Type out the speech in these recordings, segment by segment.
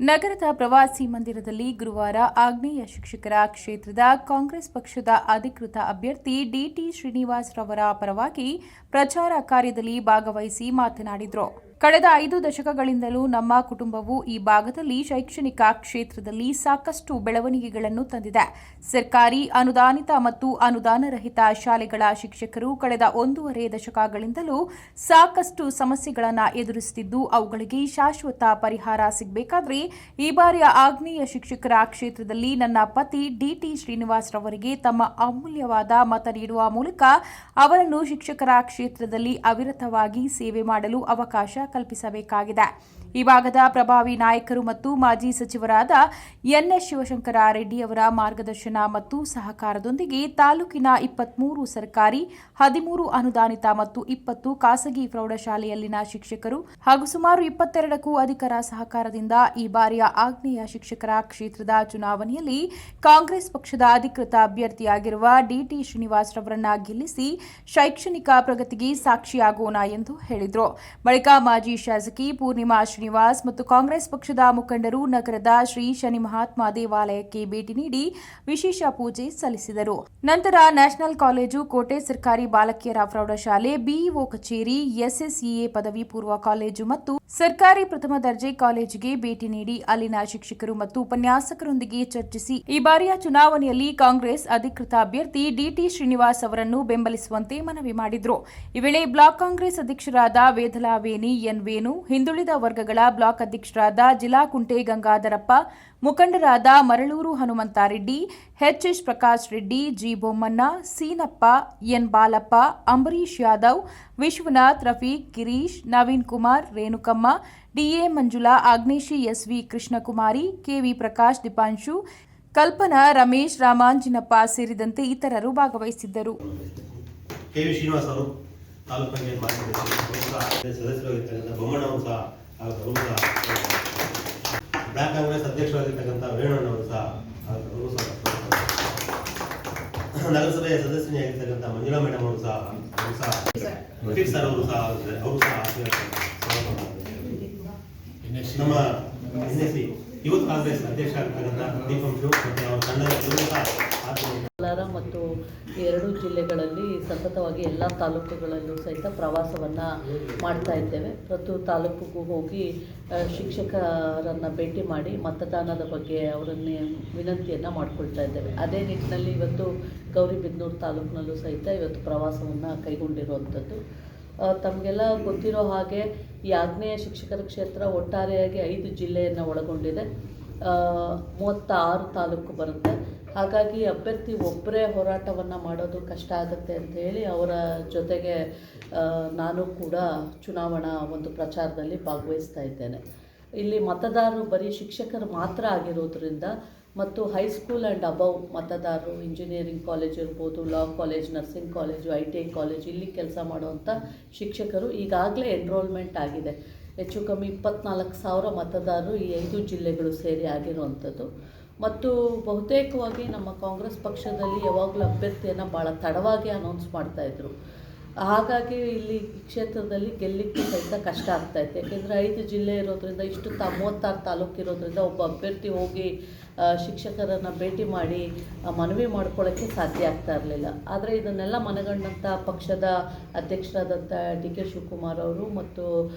ನಗರದ ಪ್ರವಾಸಿ ಮಂದಿರದಲ್ಲಿ ಗುರುವಾರ ಆಗ್ನೇಯ ಶಿಕ್ಷಕರ ಕ್ಷೇತ್ರದ ಕಾಂಗ್ರೆಸ್ ಪಕ್ಷದ ಅಧಿಕೃತ ಅಭ್ಯರ್ಥಿ ಡಿಟಿ ಶ್ರೀನಿವಾಸ್ ರವರ ಪರವಾಗಿ ಪ್ರಚಾರ ಕಾರ್ಯದಲ್ಲಿ ಭಾಗವಹಿಸಿ ಮಾತನಾಡಿದರು. ಕಳೆದ 5 ದಶಕಗಳಿಂದಲೂ ನಮ್ಮ ಕುಟುಂಬವು ಈ ಭಾಗದಲ್ಲಿ ಶೈಕ್ಷಣಿಕ ಕ್ಷೇತ್ರದಲ್ಲಿ ಸಾಕಷ್ಟು ಬೆಳವಣಿಗೆಗಳನ್ನು ತಂದಿದೆ. ಸರ್ಕಾರಿ ಅನುದಾನಿತ ಮತ್ತು ಅನುದಾನರಹಿತ ಶಾಲೆಗಳ ಶಿಕ್ಷಕರು ಕಳೆದ 1.5 ದಶಕಗಳಿಂದಲೂ ಸಾಕಷ್ಟು ಸಮಸ್ಯೆಗಳನ್ನು ಎದುರಿಸುತ್ತಿದ್ದು, ಅವುಗಳಿಗೆ ಶಾಶ್ವತ ಪರಿಹಾರ ಸಿಗಬೇಕಾದರೆ ಈ ಬಾರಿಯ ಆಗ್ನೇಯ ಶಿಕ್ಷಕರ ಕ್ಷೇತ್ರದಲ್ಲಿ ನನ್ನ ಪತಿ ಡಿಟಿ ಶ್ರೀನಿವಾಸ್ ರವರಿಗೆ ತಮ್ಮ ಅಮೂಲ್ಯವಾದ ಮತ ನೀಡುವ ಮೂಲಕ ಅವರನ್ನು ಶಿಕ್ಷಕರ ಕ್ಷೇತ್ರದಲ್ಲಿ ಅವಿರತವಾಗಿ ಸೇವೆ ಮಾಡಲು ಅವಕಾಶ ಕಲ್ಪಿಸಬೇಕಾಗಿದೆ. ಈ ಭಾಗದ ಪ್ರಭಾವಿ ನಾಯಕರು ಮತ್ತು ಮಾಜಿ ಸಚಿವರಾದ ಎನ್ಎಸ್ ಶಿವಶಂಕರ ರೆಡ್ಡಿ ಅವರ ಮಾರ್ಗದರ್ಶನ ಮತ್ತು ಸಹಕಾರದೊಂದಿಗೆ ತಾಲೂಕಿನ 23 ಸರ್ಕಾರಿ, 13 ಅನುದಾನಿತ ಮತ್ತು 20 ಖಾಸಗಿ ಪ್ರೌಢಶಾಲೆಯಲ್ಲಿನ ಶಿಕ್ಷಕರು ಹಾಗೂ ಸುಮಾರು 22ಕ್ಕೂ ಅಧಿಕರ ಸಹಕಾರದಿಂದ ಈ ಬಾರಿಯ ಆಗ್ನೇಯ ಶಿಕ್ಷಕರ ಕ್ಷೇತ್ರದ ಚುನಾವಣೆಯಲ್ಲಿ ಕಾಂಗ್ರೆಸ್ ಪಕ್ಷದ ಅಧಿಕೃತ ಅಭ್ಯರ್ಥಿಯಾಗಿರುವ ಡಿಟಿ ಶ್ರೀನಿವಾಸ್ ರವರನ್ನ ಗೆಲ್ಲಿಸಿ ಶೈಕ್ಷಣಿಕ ಪ್ರಗತಿಗೆ ಸಾಕ್ಷಿಯಾಗೋಣ ಎಂದು ಹೇಳಿದರು. ಬಳಿಕ ಮಾಜಿ ಶಾಸಕಿ ಪೂರ್ಣಿಮಾ ಶ್ರೀನಿವಾಸ್ ಮತ್ತು ಕಾಂಗ್ರೆಸ್ ಪಕ್ಷದ ಮುಖಂಡರು ನಗರದ ಶ್ರೀ ಶನಿ ಮಹಾತ್ಮ ದೇವಾಲಯಕ್ಕೆ ಭೇಟಿ ನೀಡಿ ವಿಶೇಷ ಪೂಜೆ ಸಲ್ಲಿಸಿದರು. ನಂತರ ನ್ಯಾಷನಲ್ ಕಾಲೇಜು, ಕೋಟೆ ಸರ್ಕಾರಿ ಬಾಲಕಿಯರ ಪ್ರೌಢಶಾಲೆ, ಬಿಇಒ ಕಚೇರಿ, ಎಸ್ಎಸ್ಇಎ ಪದವಿ ಪೂರ್ವ ಕಾಲೇಜು ಮತ್ತು ಸರ್ಕಾರಿ ಪ್ರಥಮ ದರ್ಜೆ ಕಾಲೇಜಿಗೆ ಭೇಟಿ ನೀಡಿ ಅಲ್ಲಿನ ಶಿಕ್ಷಕರು ಮತ್ತು ಉಪನ್ಯಾಸಕರೊಂದಿಗೆ ಚರ್ಚಿಸಿ ಈ ಬಾರಿಯ ಚುನಾವಣೆಯಲ್ಲಿ ಕಾಂಗ್ರೆಸ್ ಅಧಿಕೃತ ಅಭ್ಯರ್ಥಿ ಡಿಟಿ ಶ್ರೀನಿವಾಸ್ ಅವರನ್ನು ಬೆಂಬಲಿಸುವಂತೆ ಮನವಿ ಮಾಡಿದರು. ಈ ವೇಳೆ ಬ್ಲಾಕ್ ಕಾಂಗ್ರೆಸ್ ಅಧ್ಯಕ್ಷರಾದ ವೇದಲಾವೇಣಿ ಎನ್ ವೇಣು, ಹಿಂದುಳಿದ ವರ್ಗಗಳ ಬ್ಲಾಕ್ ಅಧ್ಯಕ್ಷರಾದ ಜಿಲಾಕುಂಟೆ ಗಂಗಾಧರಪ್ಪ, ಮುಖಂಡರಾದ Maraluru Hanumanthareddy, HS Prakash Reddy, G Bommanna, Seenappa, N Balappa, Ambareesh Yadav, Vishwanath, Rafiq, Girish, Naveen Kumar, Renukamma, DA Manjula, Agneshi, SV Krishnakumari, KV Prakash, Deepanshu, Kalpana, Ramesh, Ramanjinappa ಸೇರಿದಂತೆ ಇತರರು ಭಾಗವಹಿಸಿದ್ದರು. ಬ್ಲಾಕ್ ಕಾಂಗ್ರೆಸ್ ಅಧ್ಯಕ್ಷರಾಗಿರ್ತಕ್ಕಂಥ ವೇಣುಣ್ಣವರು ಸಹ, ನಗರಸಭೆಯ ಸದಸ್ಯನಿಯಾಗಿರ್ತಕ್ಕಂಥ ಮಂಜುಳಾ ಮೇಡಮ್ ಅವರು ಸಹ, ರಫೀಕ್ ಸರ್ ಅವರು ಸಹ ನಮ್ಮ ಎನ್ಎಸ್ಸಿ ಯೂತ್ ಕಾಂಗ್ರೆಸ್ ಅಧ್ಯಕ್ಷ ಆಗಿರ್ತಕ್ಕಂಥ ದೀಪಾಂಶು ಮತ್ತು ಅವರ ತಂಡದ ಮತ್ತು 2 ಜಿಲ್ಲೆಗಳಲ್ಲಿ ಸತತವಾಗಿ ಎಲ್ಲ ತಾಲೂಕುಗಳಲ್ಲೂ ಸಹಿತ ಪ್ರವಾಸವನ್ನು ಮಾಡ್ತಾ ಇದ್ದೇವೆ. ಪ್ರತಿ ತಾಲೂಕಿಗೂ ಹೋಗಿ ಶಿಕ್ಷಕರನ್ನು ಭೇಟಿ ಮಾಡಿ ಮತದಾನದ ಬಗ್ಗೆ ಅವರನ್ನೇ ವಿನಂತಿಯನ್ನು ಮಾಡಿಕೊಳ್ತಾ ಇದ್ದೇವೆ. ಅದೇ ನಿಟ್ಟಿನಲ್ಲಿ ಇವತ್ತು ಗೌರಿಬಿದನೂರು ತಾಲೂಕಿನಲ್ಲೂ ಸಹಿತ ಇವತ್ತು ಪ್ರವಾಸವನ್ನು ಕೈಗೊಂಡಿರುವಂಥದ್ದು. ತಮಗೆಲ್ಲ ಗೊತ್ತಿರೋ ಹಾಗೆ ಈ ಆಗ್ನೇಯ ಶಿಕ್ಷಕರ ಕ್ಷೇತ್ರ ಒಟ್ಟಾರೆಯಾಗಿ 5 ಜಿಲ್ಲೆಯನ್ನು ಒಳಗೊಂಡಿದೆ. 36 ತಾಲೂಕು ಬರುತ್ತೆ. ಹಾಗಾಗಿ ಅಭ್ಯರ್ಥಿ ಒಬ್ಬರೇ ಹೋರಾಟವನ್ನು ಮಾಡೋದು ಕಷ್ಟ ಆಗುತ್ತೆ ಅಂತ ಹೇಳಿ ಅವರ ಜೊತೆಗೆ ನಾನು ಕೂಡ ಚುನಾವಣಾ ಒಂದು ಪ್ರಚಾರದಲ್ಲಿ ಭಾಗವಹಿಸ್ತಾ ಇದ್ದೇನೆ. ಇಲ್ಲಿ ಮತದಾರರು ಬರೀ ಶಿಕ್ಷಕರು ಮಾತ್ರ ಆಗಿರೋದ್ರಿಂದ ಮತ್ತು ಹೈಸ್ಕೂಲ್ ಆ್ಯಂಡ್ ಅಬವ್ ಮತದಾರರು, ಇಂಜಿನಿಯರಿಂಗ್ ಕಾಲೇಜ್ ಇರ್ಬೋದು, law college, nursing college, ITI college ಇಲ್ಲಿ ಕೆಲಸ ಮಾಡುವಂಥ ಶಿಕ್ಷಕರು ಈಗಾಗಲೇ ಎನ್ರೋಲ್ಮೆಂಟ್ ಆಗಿದೆ. ಹೆಚ್ಚು ಕಮ್ಮಿ 24,000 ಮತದಾರರು ಈ 5 ಜಿಲ್ಲೆಗಳು ಸೇರಿ ಆಗಿರುವಂಥದ್ದು. ಮತ್ತು ಬಹುತೇಕವಾಗಿ ನಮ್ಮ ಕಾಂಗ್ರೆಸ್ ಪಕ್ಷದಲ್ಲಿ ಯಾವಾಗಲೂ ಅಭ್ಯರ್ಥಿಯನ್ನು ಭಾಳ ತಡವಾಗಿ ಅನೌನ್ಸ್ ಮಾಡ್ತಾಯಿದ್ರು. ಹಾಗಾಗಿ ಇಲ್ಲಿ ಕ್ಷೇತ್ರದಲ್ಲಿ ಗೆಲ್ಲಲಿಕ್ಕೆ ಸಹಿತ ಕಷ್ಟ ಆಗ್ತಾಯಿತ್ತು. ಯಾಕೆಂದರೆ 5 ಜಿಲ್ಲೆ ಇರೋದ್ರಿಂದ, ಇಷ್ಟು 36 ತಾಲೂಕು ಇರೋದ್ರಿಂದ ಒಬ್ಬ ಅಭ್ಯರ್ಥಿ ಹೋಗಿ ಶಿಕ್ಷಕರನ್ನು ಭೇಟಿ ಮಾಡಿ ಮನವಿ ಮಾಡ್ಕೊಳ್ಳೋಕ್ಕೆ ಸಾಧ್ಯ ಆಗ್ತಾ ಇರಲಿಲ್ಲ. ಆದರೆ ಇದನ್ನೆಲ್ಲ ಮನಗಂಡಂಥ ಪಕ್ಷದ ಅಧ್ಯಕ್ಷರಾದಂಥ ಡಿ.ಕೆ. ಶಿವಕುಮಾರ್ ಅವರು ಮತ್ತು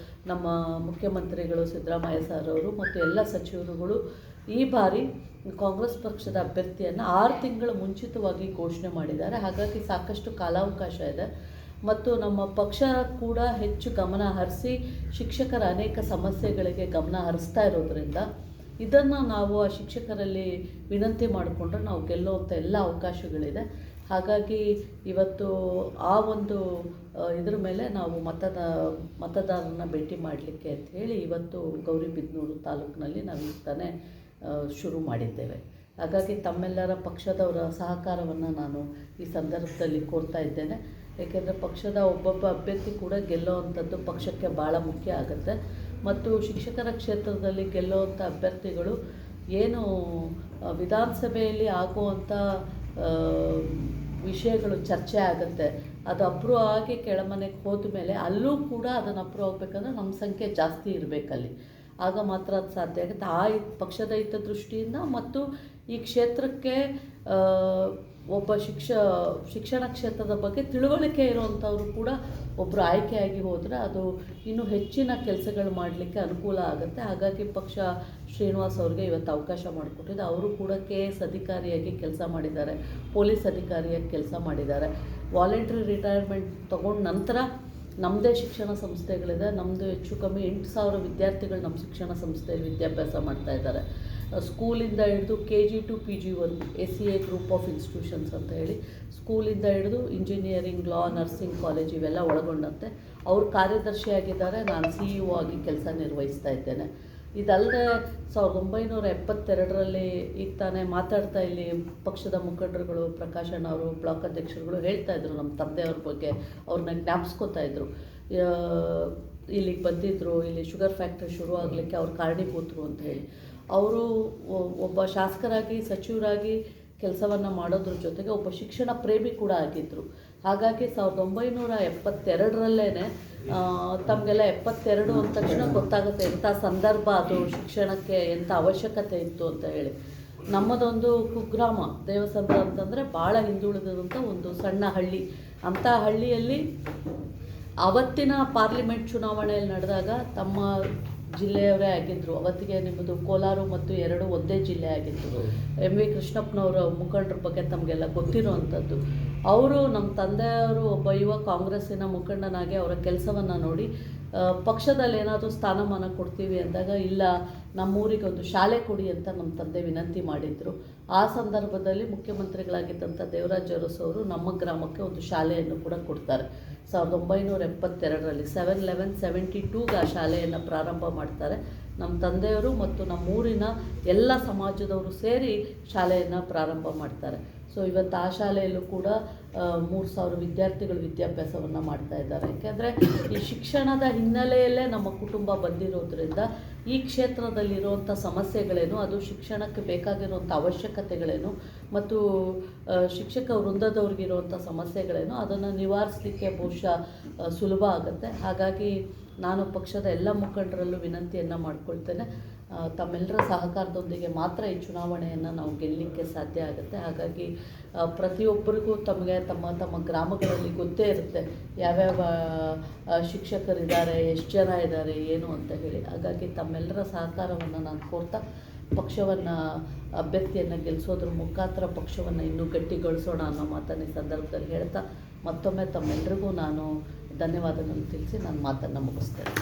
ನಮ್ಮ ಮುಖ್ಯಮಂತ್ರಿಗಳು ಸಿದ್ದರಾಮಯ್ಯ ಸರ್ ಅವರು ಮತ್ತು ಎಲ್ಲ ಸಚಿವರುಗಳು ಈ ಬಾರಿ ಕಾಂಗ್ರೆಸ್ ಪಕ್ಷದ ಅಭ್ಯರ್ಥಿಯನ್ನು 6 ತಿಂಗಳು ಮುಂಚಿತವಾಗಿ ಘೋಷಣೆ ಮಾಡಿದ್ದಾರೆ. ಹಾಗಾಗಿ ಸಾಕಷ್ಟು ಕಾಲಾವಕಾಶ ಇದೆ ಮತ್ತು ನಮ್ಮ ಪಕ್ಷ ಕೂಡ ಹೆಚ್ಚು ಗಮನ ಹರಿಸಿ ಶಿಕ್ಷಕರ ಅನೇಕ ಸಮಸ್ಯೆಗಳಿಗೆ ಗಮನ ಹರಿಸ್ತಾ ಇರೋದ್ರಿಂದ ಇದನ್ನು ನಾವು ಆ ಶಿಕ್ಷಕರಲ್ಲಿ ವಿನಂತಿ ಮಾಡಿಕೊಂಡ್ರೆ ನಾವು ಗೆಲ್ಲುವಂಥ ಎಲ್ಲ ಅವಕಾಶಗಳಿದೆ. ಹಾಗಾಗಿ ಇವತ್ತು ಆ ಒಂದು ಇದ್ರ ಮೇಲೆ ನಾವು ಮತದಾರರನ್ನ ಭೇಟಿ ಮಾಡಲಿಕ್ಕೆ ಅಂತ ಹೇಳಿ ಇವತ್ತು ಗೌರಿಬಿದನೂರು ತಾಲೂಕಿನಲ್ಲಿ ನಾವು ತಾನೇ ಶುರು ಮಾಡಿದ್ದೇವೆ. ಹಾಗಾಗಿ ತಮ್ಮೆಲ್ಲರ ಪಕ್ಷದವರ ಸಹಕಾರವನ್ನು ನಾನು ಈ ಸಂದರ್ಭದಲ್ಲಿ ಕೋರ್ತಾ ಇದ್ದೇನೆ. ಏಕೆಂದರೆ ಪಕ್ಷದ ಒಬ್ಬೊಬ್ಬ ಅಭ್ಯರ್ಥಿ ಕೂಡ ಗೆಲ್ಲುವಂಥದ್ದು ಪಕ್ಷಕ್ಕೆ ಭಾಳ ಮುಖ್ಯ ಆಗುತ್ತೆ. ಮತ್ತು ಶಿಕ್ಷಕರ ಕ್ಷೇತ್ರದಲ್ಲಿ ಗೆಲ್ಲುವಂಥ ಅಭ್ಯರ್ಥಿಗಳು ಏನು ವಿಧಾನಸಭೆಯಲ್ಲಿ ಆಗುವಂಥ ವಿಷಯಗಳು ಚರ್ಚೆ ಆಗುತ್ತೆ, ಅದು ಅಪ್ರೂವ್ ಆಗಿ ಕೆಳಮನೆಗೆ ಹೋದ ಮೇಲೆ ಅಲ್ಲೂ ಕೂಡ ಅದನ್ನು ಅಪ್ರೂವ್ ಆಗಬೇಕಂದ್ರೆ ನಮ್ಮ ಸಂಖ್ಯೆ ಜಾಸ್ತಿ ಇರಬೇಕಲ್ಲಿ. ಆಗ ಮಾತ್ರ ಅದು ಸಾಧ್ಯ ಆಗುತ್ತೆ. ಪಕ್ಷದ ಹಿತದೃಷ್ಟಿಯಿಂದ ಮತ್ತು ಈ ಕ್ಷೇತ್ರಕ್ಕೆ ಒಬ್ಬ ಶಿಕ್ಷಣ ಕ್ಷೇತ್ರದ ಬಗ್ಗೆ ತಿಳುವಳಿಕೆ ಇರುವಂಥವರು ಕೂಡ ಒಬ್ಬರು ಆಯ್ಕೆಯಾಗಿ ಹೋದರೆ ಅದು ಇನ್ನೂ ಹೆಚ್ಚಿನ ಕೆಲಸಗಳು ಮಾಡಲಿಕ್ಕೆ ಅನುಕೂಲ ಆಗುತ್ತೆ. ಹಾಗಾಗಿ ಪಕ್ಷ ಶ್ರೀನಿವಾಸ್ ಅವ್ರಿಗೆ ಇವತ್ತು ಅವಕಾಶ ಮಾಡಿಕೊಟ್ಟಿದೆ. ಅವರು ಕೂಡ KS ಅಧಿಕಾರಿಯಾಗಿ ಕೆಲಸ ಮಾಡಿದ್ದಾರೆ, ಪೊಲೀಸ್ ಅಧಿಕಾರಿಯಾಗಿ ಕೆಲಸ ಮಾಡಿದ್ದಾರೆ. ವಾಲಂಟ್ರಿ ರಿಟೈರ್ಮೆಂಟ್ ತಗೊಂಡ ನಂತರ ನಮ್ಮದೇ ಶಿಕ್ಷಣ ಸಂಸ್ಥೆಗಳಿದೆ. ನಮ್ಮದು ಹೆಚ್ಚು ಕಮ್ಮಿ 8,000 ವಿದ್ಯಾರ್ಥಿಗಳು ನಮ್ಮ ಶಿಕ್ಷಣ ಸಂಸ್ಥೆಯಲ್ಲಿ ವಿದ್ಯಾಭ್ಯಾಸ ಮಾಡ್ತಾ ಇದ್ದಾರೆ. ಸ್ಕೂಲಿಂದ ಹಿಡಿದು KG to PG ACA group of institutions ಅಂತ ಹೇಳಿ ಸ್ಕೂಲಿಂದ ಹಿಡಿದು ಇಂಜಿನಿಯರಿಂಗ್, ಲಾ, ನರ್ಸಿಂಗ್ ಕಾಲೇಜ್ ಇವೆಲ್ಲ ಒಳಗೊಂಡಂತೆ ಅವರು ಕಾರ್ಯದರ್ಶಿಯಾಗಿದ್ದಾರೆ. ನಾನು CEO ಆಗಿ ಕೆಲಸ ನಿರ್ವಹಿಸ್ತಾ ಇದ್ದೇನೆ. ಇದಲ್ಲದೆ 1972ರಲ್ಲಿ ಈಗ ತಾನೇ ಮಾತಾಡ್ತಾ ಇಲ್ಲಿ ಪಕ್ಷದ ಮುಖಂಡರುಗಳು, ಪ್ರಕಾಶ್ ಅಣ್ಣ ಅವರು, ಬ್ಲಾಕ್ ಅಧ್ಯಕ್ಷರುಗಳು ಹೇಳ್ತಾ ಇದ್ರು ನಮ್ಮ ತಂದೆಯವ್ರ ಬಗ್ಗೆ, ಅವ್ರನ್ನ ಜ್ಞಾಪಿಸ್ಕೊತಾ ಇದ್ರು. ಇಲ್ಲಿಗೆ ಬಂದಿದ್ದರು, ಇಲ್ಲಿ ಶುಗರ್ ಫ್ಯಾಕ್ಟ್ರಿ ಶುರು ಆಗಲಿಕ್ಕೆ ಅವ್ರು ಕಾರಣೀಭೂತರು ಅಂತ ಹೇಳಿ. ಅವರು ಒಬ್ಬ ಶಾಸಕರಾಗಿ, ಸಚಿವರಾಗಿ ಕೆಲಸವನ್ನು ಮಾಡೋದ್ರ ಜೊತೆಗೆ ಒಬ್ಬ ಶಿಕ್ಷಣ ಪ್ರೇಮಿ ಕೂಡ ಆಗಿದ್ದರು. ಹಾಗಾಗಿ 1972ರಲ್ಲೇ ತಮಗೆಲ್ಲ 72 ಅಂದ ತಕ್ಷಣ ಗೊತ್ತಾಗುತ್ತೆ ಎಂಥ ಸಂದರ್ಭ ಅದು, ಶಿಕ್ಷಣಕ್ಕೆ ಎಂಥ ಅವಶ್ಯಕತೆ ಇತ್ತು ಅಂತ ಹೇಳಿ. ನಮ್ಮದೊಂದು ಕುಗ್ರಾಮ ದೇವಸಂದ್ರ ಅಂತಂದರೆ ಭಾಳ ಹಿಂದುಳಿದಂಥ ಒಂದು ಸಣ್ಣ ಹಳ್ಳಿ. ಅಂಥ ಹಳ್ಳಿಯಲ್ಲಿ ಅವತ್ತಿನ ಪಾರ್ಲಿಮೆಂಟ್ ಚುನಾವಣೆಯಲ್ಲಿ ನಡೆದಾಗ ತಮ್ಮ ಜಿಲ್ಲೆಯವರೇ ಆಗಿದ್ದರು. ಅವತ್ತಿಗೆ ನಿಮ್ಮದು ಕೋಲಾರ ಮತ್ತು 2 ಒಂದೇ ಜಿಲ್ಲೆ ಆಗಿತ್ತು. MV ಕೃಷ್ಣಪ್ಪನವರ ಮುಖಂಡರ ಬಗ್ಗೆ ತಮಗೆಲ್ಲ ಗೊತ್ತಿರೋವಂಥದ್ದು. ಅವರು ನಮ್ಮ ತಂದೆಯವರು ಒಬ್ಬ ಯುವ ಕಾಂಗ್ರೆಸ್ಸಿನ ಮುಖಂಡನಾಗಿ ಅವರ ಕೆಲಸವನ್ನು ನೋಡಿ ಪಕ್ಷದಲ್ಲಿ ಏನಾದರೂ ಸ್ಥಾನಮಾನ ಕೊಡ್ತೀವಿ ಅಂದಾಗ, ಇಲ್ಲ ನಮ್ಮೂರಿಗೆ ಒಂದು ಶಾಲೆ ಕೊಡಿ ಅಂತ ನಮ್ಮ ತಂದೆ ವಿನಂತಿ ಮಾಡಿದರು. ಆ ಸಂದರ್ಭದಲ್ಲಿ ಮುಖ್ಯಮಂತ್ರಿಗಳಾಗಿದ್ದಂಥ ದೇವರಾಜ ಅರಸು ಅವರು ನಮ್ಮ ಗ್ರಾಮಕ್ಕೆ ಒಂದು ಶಾಲೆಯನ್ನು ಕೂಡ ಕೊಡ್ತಾರೆ 1972ರಲ್ಲಿ. 7/11/72ಗೆ ಆ ಶಾಲೆಯನ್ನು ಪ್ರಾರಂಭ ಮಾಡ್ತಾರೆ. ನಮ್ಮ ತಂದೆಯವರು ಮತ್ತು ನಮ್ಮೂರಿನ ಎಲ್ಲ ಸಮಾಜದವರು ಸೇರಿ ಶಾಲೆಯನ್ನು ಪ್ರಾರಂಭ ಮಾಡ್ತಾರೆ. ಸೊ ಇವತ್ತು ಆ ಶಾಲೆಯಲ್ಲೂ ಕೂಡ 3,000 ವಿದ್ಯಾರ್ಥಿಗಳು ವಿದ್ಯಾಭ್ಯಾಸವನ್ನು ಮಾಡ್ತಾ ಇದ್ದಾರೆ. ಯಾಕೆಂದರೆ ಈ ಶಿಕ್ಷಣದ ಹಿನ್ನೆಲೆಯಲ್ಲೇ ನಮ್ಮ ಕುಟುಂಬ ಬಂದಿರೋದ್ರಿಂದ ಈ ಕ್ಷೇತ್ರದಲ್ಲಿರುವಂಥ ಸಮಸ್ಯೆಗಳೇನು, ಅದು ಶಿಕ್ಷಣಕ್ಕೆ ಬೇಕಾಗಿರುವಂಥ ಅವಶ್ಯಕತೆಗಳೇನು ಮತ್ತು ಶಿಕ್ಷಕ ವೃಂದದವ್ರಿಗಿರುವಂಥ ಸಮಸ್ಯೆಗಳೇನು, ಅದನ್ನು ನಿವಾರಿಸಲಿಕ್ಕೆ ಬಹುಶಃ ಸುಲಭ ಆಗುತ್ತೆ. ಹಾಗಾಗಿ ನಾನು ಪಕ್ಷದ ಎಲ್ಲ ಮುಖಂಡರಲ್ಲೂ ವಿನಂತಿಯನ್ನು ಮಾಡಿಕೊಳ್ತೇನೆ, ತಮ್ಮೆಲ್ಲರ ಸಹಕಾರದೊಂದಿಗೆ ಮಾತ್ರ ಈ ಚುನಾವಣೆಯನ್ನು ನಾವು ಗೆಲ್ಲಲಿಕ್ಕೆ ಸಾಧ್ಯ ಆಗುತ್ತೆ. ಹಾಗಾಗಿ ಪ್ರತಿಯೊಬ್ಬರಿಗೂ ತಮಗೆ ತಮ್ಮ ಗ್ರಾಮಗಳಲ್ಲಿ ಗೊತ್ತೇ ಇರುತ್ತೆ ಯಾವ್ಯಾವ ಶಿಕ್ಷಕರಿದ್ದಾರೆ, ಎಷ್ಟು ಜನ ಇದ್ದಾರೆ, ಏನು ಅಂತ ಹೇಳಿ. ಹಾಗಾಗಿ ತಮ್ಮೆಲ್ಲರ ಸಹಕಾರವನ್ನು ನಾನು ಕೋರ್ತಾ ಪಕ್ಷವನ್ನು, ಅಭ್ಯರ್ಥಿಯನ್ನು ಗೆಲ್ಲಿಸೋದ್ರ ಮುಖಾಂತರ ಪಕ್ಷವನ್ನು ಇನ್ನೂ ಗಟ್ಟಿಗೊಳಿಸೋಣ ಅನ್ನೋ ಮಾತನ್ನು ಈ ಸಂದರ್ಭದಲ್ಲಿ ಹೇಳ್ತಾ ಮತ್ತೊಮ್ಮೆ ತಮ್ಮೆಲ್ಲರಿಗೂ ನಾನು ಧನ್ಯವಾದಗಳನ್ನು ತಿಳಿಸಿ ನನ್ನ ಮಾತನ್ನು ಮುಗಿಸ್ತೇನೆ.